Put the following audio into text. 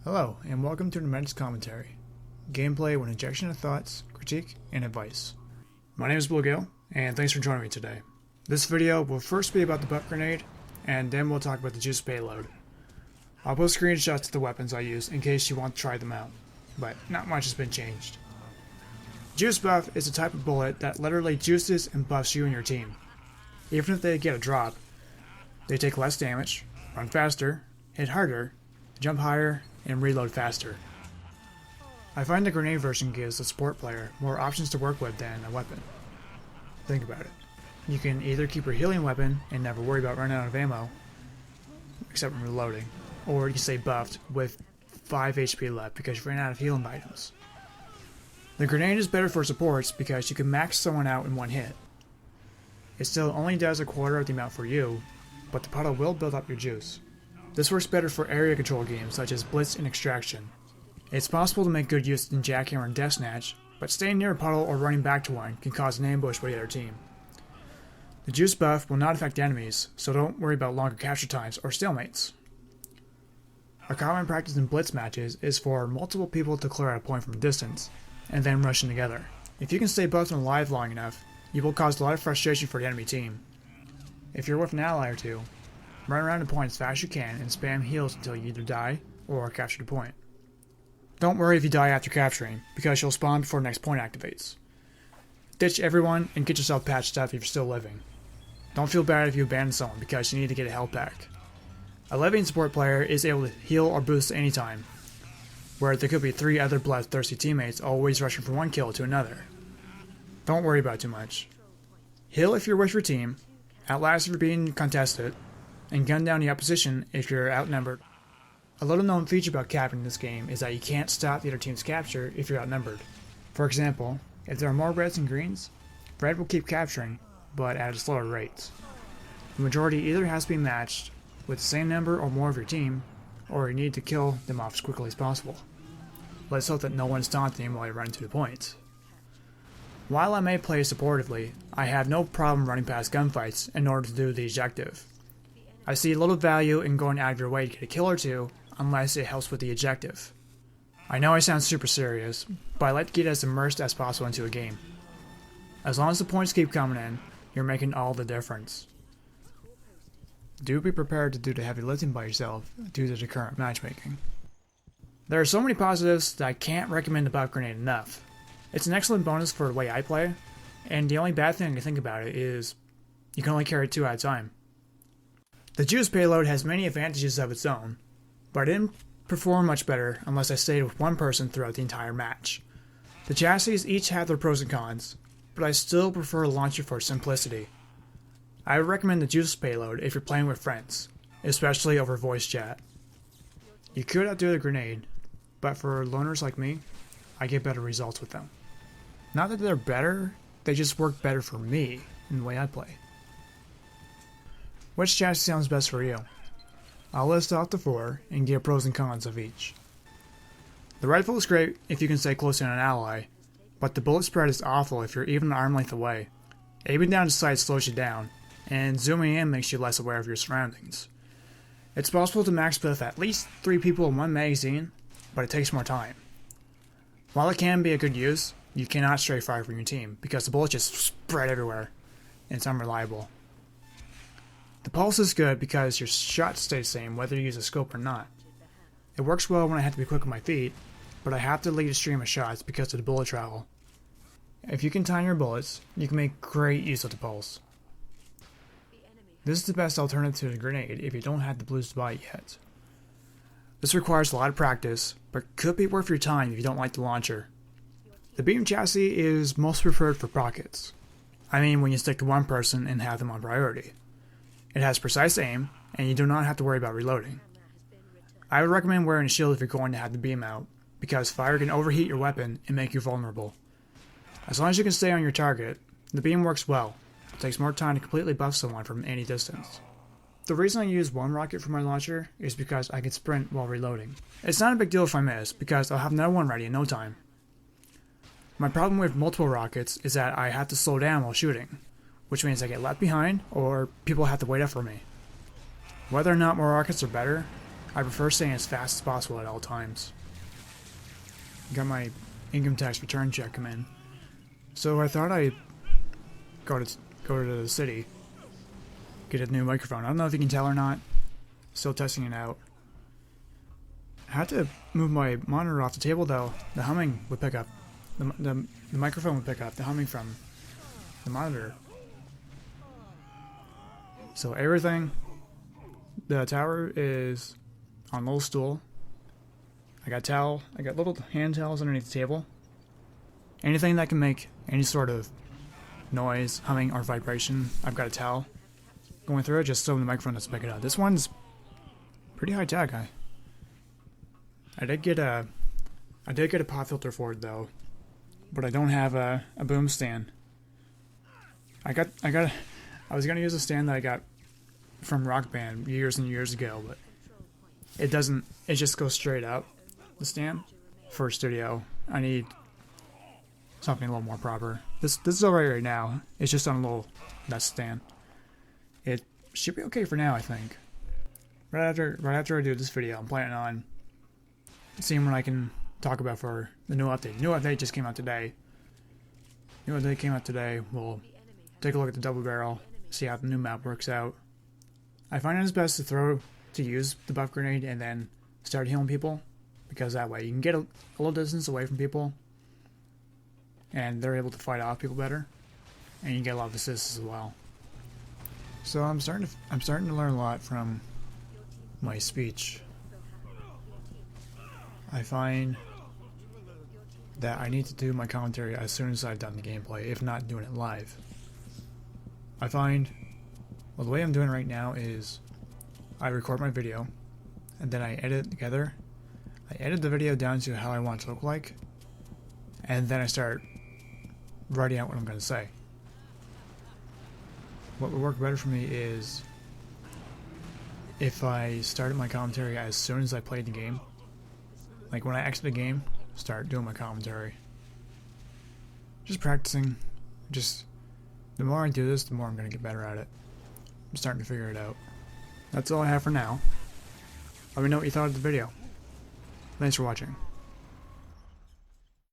Hello, and welcome to Nemed's Commentary. Gameplay with injection of thoughts, critique, and advice. My name is Bluegill, and thanks for joining me today. This video will first be about the butt grenade, and then we'll talk about the juice payload. I'll post screenshots of the weapons I use in case you want to try them out, but not much has been changed. Juice buff is a type of bullet that literally juices and buffs you and your team. Even if they get a drop, they take less damage, run faster, hit harder, jump higher, and reload faster. I find the grenade version gives the support player more options to work with than a weapon. Think about it. You can either keep your healing weapon and never worry about running out of ammo, except when reloading, or you can stay buffed with 5 HP left because you ran out of healing items. The grenade is better for supports because you can max someone out in one hit. It still only does a quarter of the amount for you, but the puddle will build up your juice. This works better for area control games such as Blitz and Extraction. It's possible to make good use in Jackhammer and Death Snatch, but staying near a puddle or running back to one can cause an ambush by the other team. The juice buff will not affect enemies, so don't worry about longer capture times or stalemates. A common practice in Blitz matches is for multiple people to clear out a point from a distance, and then rush in together. If you can stay buffed and alive long enough, you will cause a lot of frustration for the enemy team. If you're with an ally or two, run around the point as fast as you can and spam heals until you either die or capture the point. Don't worry if you die after capturing, because you'll spawn before the next point activates. Ditch everyone and get yourself patched up if you're still living. Don't feel bad if you abandon someone because you need to get a health pack. A living support player is able to heal or boost at any time, where there could be 3 other bloodthirsty teammates always rushing from one kill to another. Don't worry about it too much. Heal if you're with your team, outlast if you're being contested, and gun down the opposition if you're outnumbered. A little known feature about capping in this game is that you can't stop the other team's capture if you're outnumbered. For example, if there are more reds and greens, red will keep capturing, but at a slower rate. The majority either has to be matched with the same number or more of your team, or you need to kill them off as quickly as possible. Let's hope that no one's taunting them while you run to the point. While I may play supportively, I have no problem running past gunfights in order to do the objective. I see little value in going out of your way to get a kill or two unless it helps with the objective. I know I sound super serious, but I like to get as immersed as possible into a game. As long as the points keep coming in, you're making all the difference. Do be prepared to do the heavy lifting by yourself due to the current matchmaking. There are so many positives that I can't recommend the buff grenade enough. It's an excellent bonus for the way I play, and the only bad thing to think about it is you can only carry 2 at a time. The juice payload has many advantages of its own, but I didn't perform much better unless I stayed with one person throughout the entire match. The chassis each have their pros and cons, but I still prefer a launcher for simplicity. I would recommend the juice payload if you're playing with friends, especially over voice chat. You could outdo the grenade, but for loners like me, I get better results with them. Not that they're better, they just work better for me in the way I play. Which chassis sounds best for you? I'll list off the 4 and give pros and cons of each. The rifle is great if you can stay close to an ally, but the bullet spread is awful if you're even an arm length away. Aiming down to sight slows you down, and zooming in makes you less aware of your surroundings. It's possible to max with at least 3 people in one magazine, but it takes more time. While it can be a good use, you cannot stray fire from your team because the bullets just spread everywhere, and it's unreliable. The pulse is good because your shots stay the same whether you use a scope or not. It works well when I have to be quick on my feet, but I have to lead a stream of shots because of the bullet travel. If you can time your bullets, you can make great use of the pulse. This is the best alternative to the grenade if you don't have the blues to buy it yet. This requires a lot of practice, but could be worth your time if you don't like the launcher. The beam chassis is most preferred for pockets. I mean when you stick to one person and have them on priority. It has precise aim, and you do not have to worry about reloading. I would recommend wearing a shield if you're going to have the beam out, because fire can overheat your weapon and make you vulnerable. As long as you can stay on your target, the beam works well. It takes more time to completely buff someone from any distance. The reason I use one rocket for my launcher is because I can sprint while reloading. It's not a big deal if I miss, because I'll have another one ready in no time. My problem with multiple rockets is that I have to slow down while shooting, which means I get left behind or people have to wait up for me. Whether or not more rockets are better, I prefer staying as fast as possible at all times. Got my income tax return check come in, so I thought I'd go to the city, get a new microphone. I don't know if you can tell or not. Still testing it out. I had to move my monitor off the table though. The humming would pick up. The microphone would pick up the humming from the monitor. So everything, the tower is on a little stool. I got little hand towels underneath the table. Anything that can make any sort of noise, humming, or vibration, I've got a towel going through it just so the microphone doesn't pick it up. This one's pretty high tech. I did get a pop filter for it though, but I don't have a boom stand. I was gonna use a stand that I got from Rock Band years and years ago, but it doesn't. It just goes straight up. The stand for a studio. I need something a little more proper. This is alright right now. It's just on a little desk stand. It should be okay for now, I think. Right after I do this video, I'm planning on seeing what I can talk about for the new update. The new update just came out today. We'll take a look at the double barrel, see how the new map works out. I find it is best to use the buff grenade and then start healing people, because that way you can get a little distance away from people and they're able to fight off people better, and you get a lot of assists as well. So I'm starting to learn a lot from my speech. I find that I need to do my commentary as soon as I've done the gameplay, if not doing it live. I find, well, the way I'm doing it right now is I record my video and then I edit it together. I edit the video down to how I want it to look like, and then I start writing out what I'm going to say. What would work better for me is if I started my commentary as soon as I played the game. Like when I exit the game, start doing my commentary. Just practicing. The more I do this, the more I'm going to get better at it. I'm starting to figure it out. That's all I have for now. Let me know what you thought of the video. Thanks for watching.